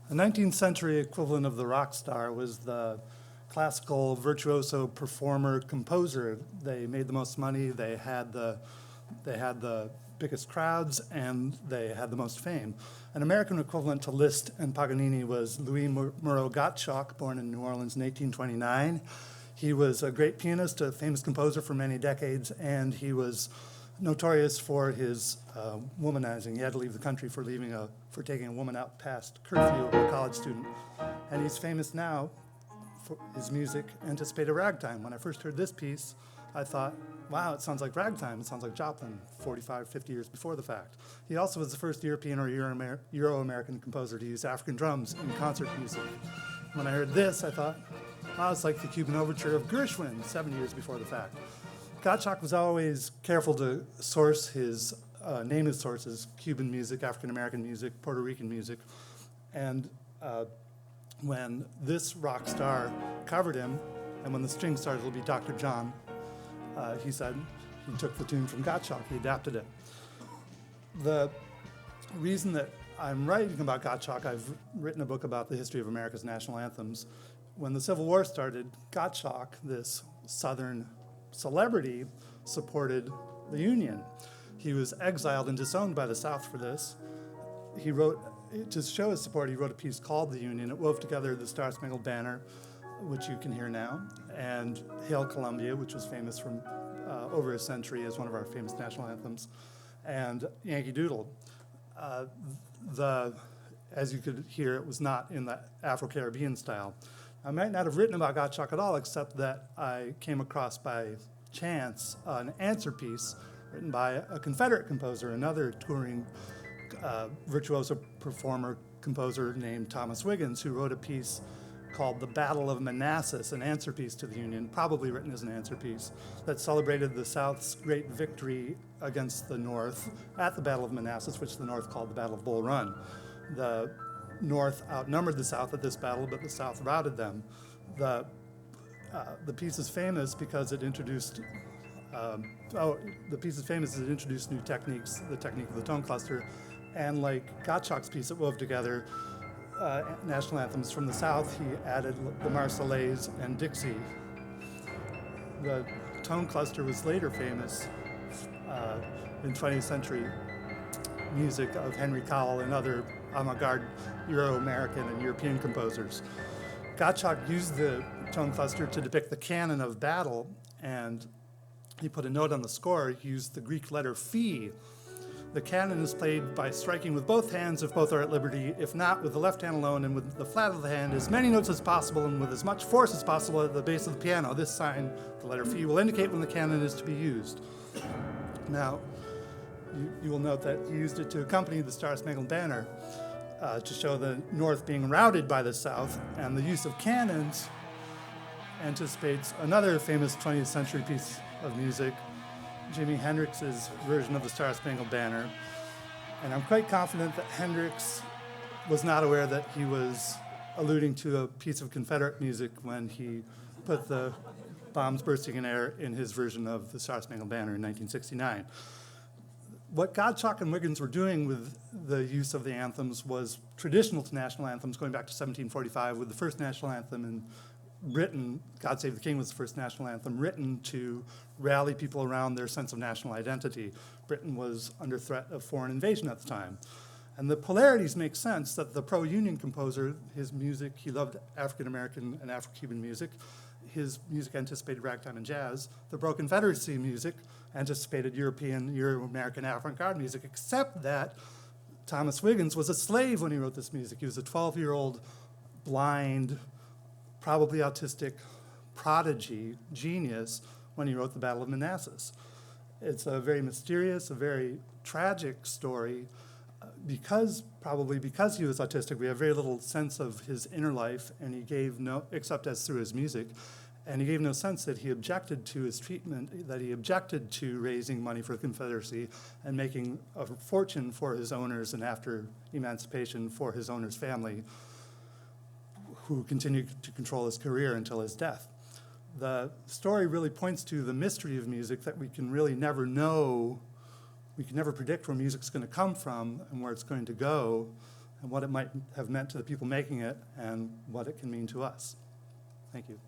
The 19th century equivalent of the rock star was the classical virtuoso performer composer. They made the most money, they had the biggest crowds, and they had the most fame. An American equivalent to Liszt and Paganini was Louis-Moreau Gottschalk, born in New Orleans in 1829. He was a great pianist, a famous composer for many decades, and he was notorious for his womanizing. He had to leave the country for taking a woman out past curfew, a college student. And he's famous now for his music, Anticipated Ragtime. When I first heard this piece, I thought, wow, it sounds like ragtime. It sounds like Joplin, 45, 50 years before the fact. He also was the first European or Euro-American composer to use African drums in concert music. When I heard this, I thought, wow, it's like the Cuban Overture of Gershwin, 7 years before the fact. Gottschalk was always careful to name his sources: Cuban music, African-American music, Puerto Rican music. And when this rock star covered him, and when the string started to be Dr. John, he said he took the tune from Gottschalk, he adapted it. The reason that I'm writing about Gottschalk, I've written a book about the history of America's national anthems. When the Civil War started, Gottschalk, this Southern celebrity, supported the Union. He was exiled and disowned by the South for this. He wrote, to show his support, he wrote a piece called The Union. It wove together the Star-Spangled Banner, which you can hear now, and Hail Columbia, which was famous from over a century as one of our famous national anthems, and Yankee Doodle. As you could hear, it was not in the Afro-Caribbean style. I might not have written about Gottschalk at all, except that I came across by chance an answer piece written by a Confederate composer, another touring virtuoso performer composer named Thomas Wiggins, who wrote a piece called The Battle of Manassas, an answer piece to the Union, probably written as an answer piece, that celebrated the South's great victory against the North at the Battle of Manassas, which the North called the Battle of Bull Run. The North outnumbered the South at this battle, but the South routed them. The piece is famous because it introduced new techniques, the technique of the tone cluster, and like Gottschalk's piece, it wove together national anthems from the South. He added the Marseillaise and Dixie. The tone cluster was later famous in 20th century music of Henry Cowell and other avant-garde Euro-American and European composers. Gottschalk used the tone cluster to depict the canon of battle, and he put a note on the score. He used the Greek letter phi. The canon is played by striking with both hands if both are at liberty, if not, with the left hand alone and with the flat of the hand, as many notes as possible and with as much force as possible at the base of the piano. This sign, the letter phi, will indicate when the canon is to be used. Now, you will note that he used it to accompany the Star-Spangled Banner to show the North being routed by the South, and the use of cannons anticipates another famous 20th century piece of music, Jimi Hendrix's version of the Star-Spangled Banner. And I'm quite confident that Hendrix was not aware that he was alluding to a piece of Confederate music when he put the bombs bursting in air in his version of the Star-Spangled Banner in 1969. What Gottschalk and Wiggins were doing with the use of the anthems was traditional to national anthems, going back to 1745, with the first national anthem written, God Save the King was the first national anthem, written to rally people around their sense of national identity. Britain was under threat of foreign invasion at the time. And the polarities make sense that the pro-Union composer, his music, he loved African-American and Afro-Cuban music. His music anticipated ragtime and jazz. The pro-Confederacy music anticipated European, Euro-American avant-garde music, except that Thomas Wiggins was a slave when he wrote this music. He was a 12-year-old, blind, probably autistic prodigy, genius, when he wrote The Battle of Manassas. It's a very mysterious, a very tragic story. Because he was autistic, we have very little sense of his inner life, and he gave no, except as through his music, and he gave no sense that he objected to his treatment, that he objected to raising money for the Confederacy and making a fortune for his owners, and after emancipation for his owner's family, who continued to control his career until his death. The story really points to the mystery of music, that we can really never know. We can never predict where music's going to come from and where it's going to go. and what it might have meant to the people making it, and what it can mean to us. Thank you.